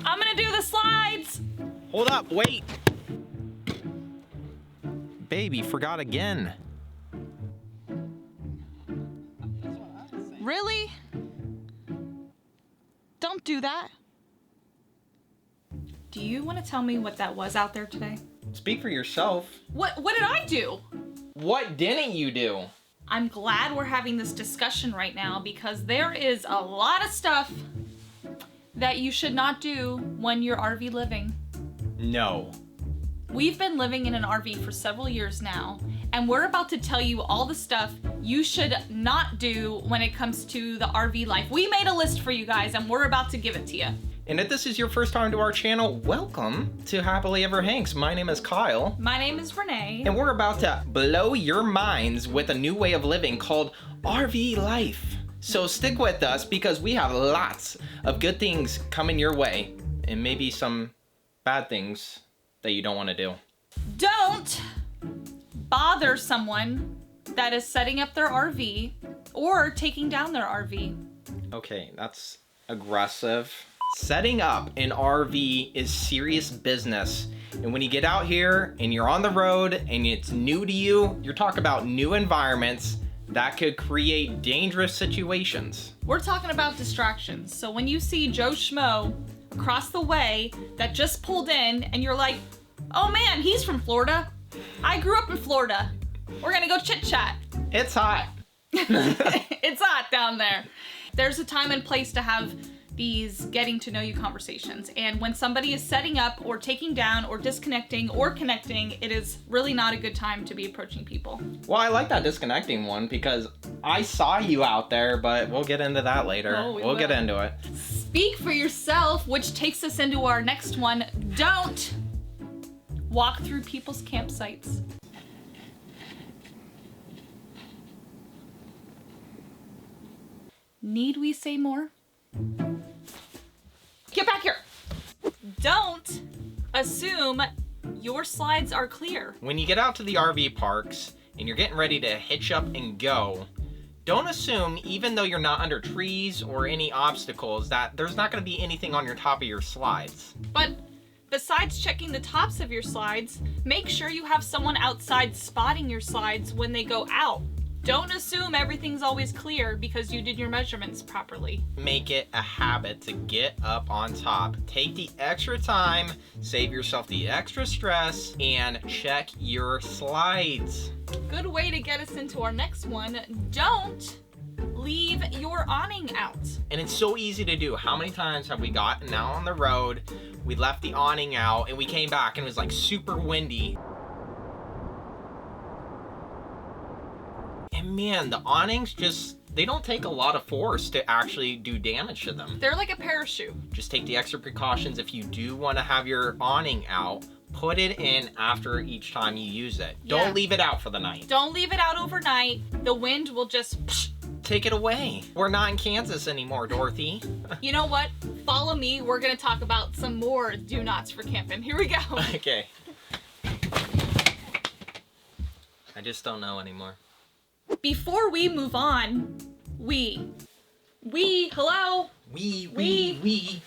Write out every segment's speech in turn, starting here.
I'm gonna do the slides. Hold up, wait. Baby, forgot again. Really? Don't do that. Do you want to tell me what that was out there today? Speak for yourself. What did I do? What didn't you do? I'm glad we're having this discussion right now because there is a lot of stuff that you should not do when you're RV living. No. We've been living in an RV for several years now, and we're about to tell you all the stuff you should not do when it comes to the RV life. We made a list for you guys, and we're about to give it to you. And if this is your first time to our channel, welcome to HappilyEverHanks. My name is Kyle. My name is Renee. And we're about to blow your minds with a new way of living called RV life. So stick with us because we have lots of good things coming your way and maybe some bad things that you don't want to do. Don't bother someone that is setting up their RV or taking down their RV. Okay, that's aggressive. Setting up an RV is serious business. And when you get out here and you're on the road and it's new to you, you're talking about new environments that could create dangerous situations. We're talking about distractions. So when you see Joe Schmo across the way that just pulled in and you're like, oh man, he's from Florida. I grew up in Florida. We're gonna go chit chat. It's hot. It's hot down there. There's a time and place to have these getting to know you conversations. And when somebody is setting up or taking down or disconnecting or connecting, it is really not a good time to be approaching people. Well, I like that disconnecting one because I saw you out there, but we'll get into that later. Oh, we'll get into it. Speak for yourself, which takes us into our next one. Don't walk through people's campsites. Need we say more? Get back here. Don't assume your slides are clear. When you get out to the RV parks and you're getting ready to hitch up and go, don't assume, even though you're not under trees or any obstacles, that there's not going to be anything on your top of your slides. But besides checking the tops of your slides, make sure you have someone outside spotting your slides when they go out. Don't assume everything's always clear because you did your measurements properly. Make it a habit to get up on top. Take the extra time, save yourself the extra stress, and check your slides. Good way to get us into our next one. Don't leave your awning out. And it's so easy to do. How many times have we gotten out on the road, we left the awning out, and we came back and it was like super windy. And man, the awnings they don't take a lot of force to actually do damage to them. They're like a parachute. Just take the extra precautions. If you do want to have your awning out, put it in after each time you use it. Yeah. Don't leave it out for the night. Don't leave it out overnight. The wind will just take it away. We're not in Kansas anymore, Dorothy. You know what? Follow me. We're gonna talk about some more do nots for camping. Here we go. Okay. I just don't know anymore. Before we move on, hello? We.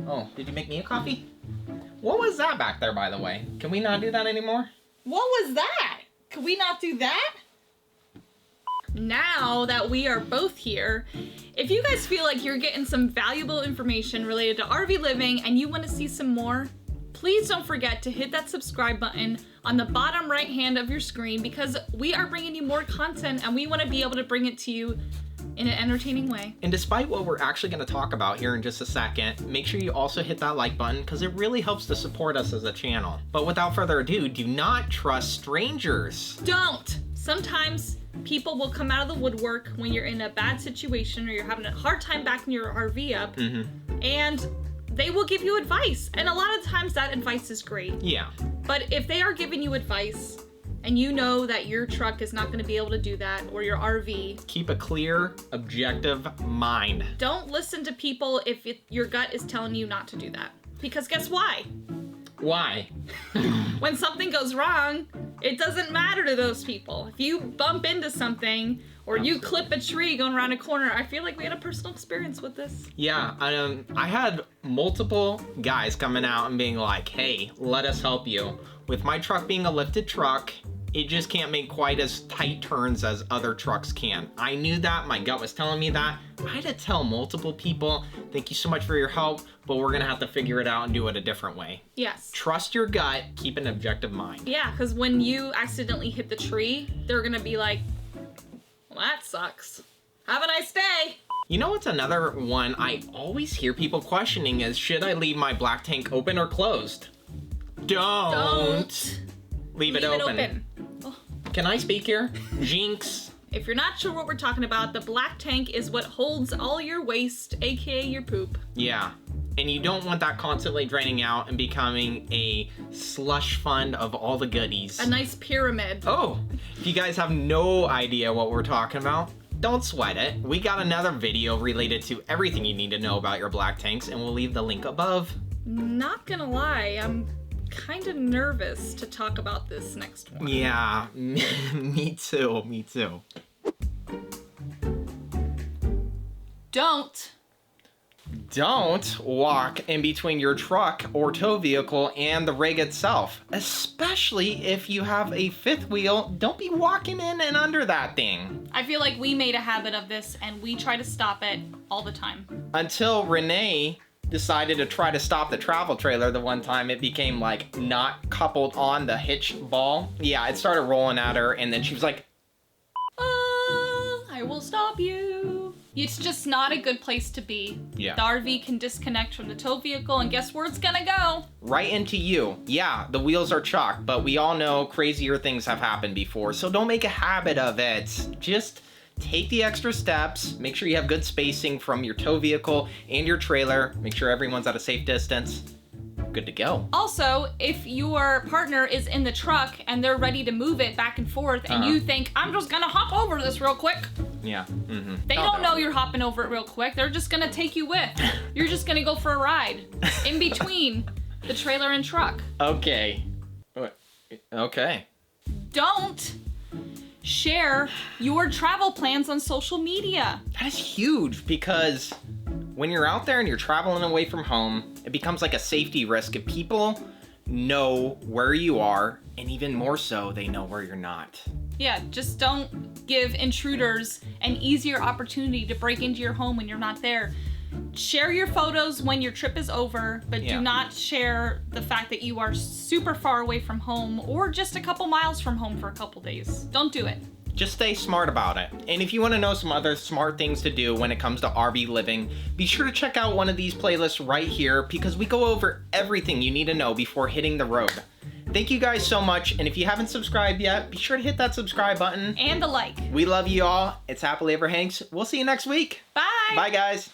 Oh, did you make me a coffee? What was that back there, by the way? Can we not do that anymore? What was that? Could we not do that? Now that we are both here, if you guys feel like you're getting some valuable information related to RV living and you want to see some more, please don't forget to hit that subscribe button on the bottom right hand of your screen because we are bringing you more content and we want to be able to bring it to you in an entertaining way. And despite what we're actually going to talk about here in just a second, make sure you also hit that like button because it really helps to support us as a channel. But without further ado, do not trust strangers. Don't! Sometimes people will come out of the woodwork when you're in a bad situation or you're having a hard time backing your RV up, and they will give you advice. And a lot of times that advice is great. Yeah. But if they are giving you advice and you know that your truck is not going to be able to do that or your RV, keep a clear, objective mind. Don't listen to people if your gut is telling you not to do that. Because guess why? Why? When something goes wrong, it doesn't matter to those people. If you bump into something or you clip a tree going around a corner. I feel like we had a personal experience with this. Yeah, I had multiple guys coming out and being like, hey, let us help you. With my truck being a lifted truck, it just can't make quite as tight turns as other trucks can. I knew that, my gut was telling me that. I had to tell multiple people, thank you so much for your help, but we're gonna have to figure it out and do it a different way. Yes. Trust your gut, keep an objective mind. Yeah, because when you accidentally hit the tree, they're gonna be like, well, that sucks. Have a nice day. You know what's another one I always hear people questioning is, should I leave my black tank open or closed? Don't. Leave it open. Oh. Can I speak here? Jinx. If you're not sure what we're talking about, the black tank is what holds all your waste, aka your poop. Yeah. And you don't want that constantly draining out and becoming a slush fund of all the goodies. A nice pyramid. Oh, if you guys have no idea what we're talking about, don't sweat it. We got another video related to everything you need to know about your black tanks, and we'll leave the link above. Not gonna lie, I'm kind of nervous to talk about this next one. Yeah, me too. Don't walk in between your truck or tow vehicle and the rig itself. Especially if you have a fifth wheel, don't be walking in and under that thing. I feel like we made a habit of this and we try to stop it all the time. Until Renee decided to try to stop the travel trailer the one time, it became like not coupled on the hitch ball. Yeah, it started rolling at her and then she was like, I will stop you. It's just not a good place to be. Yeah. The RV can disconnect from the tow vehicle and guess where it's gonna go? Right into you. Yeah, the wheels are chalk, but we all know crazier things have happened before, so don't make a habit of it. Just take the extra steps, make sure you have good spacing from your tow vehicle and your trailer, make sure everyone's at a safe distance. Good to go. Also, if your partner is in the truck and they're ready to move it back and forth and you think, I'm just gonna hop over this real quick. Yeah. Mm-hmm. They don't know you're hopping over it real quick. They're just gonna take you with. You're just gonna go for a ride in between the trailer and truck. Okay. Okay. Don't share your travel plans on social media. That is huge because when you're out there and you're traveling away from home, it becomes like a safety risk if people know where you are, and even more so, they know where you're not. Yeah, just don't give intruders an easier opportunity to break into your home when you're not there. Share your photos when your trip is over, but do not share the fact that you are super far away from home or just a couple miles from home for a couple days. Don't do it. Just stay smart about it. And if you want to know some other smart things to do when it comes to RV living, be sure to check out one of these playlists right here because we go over everything you need to know before hitting the road. Thank you guys so much, and if you haven't subscribed yet, be sure to hit that subscribe button. And the like. We love you all. It's HappilyEverHanks. We'll see you next week. Bye. Bye, guys.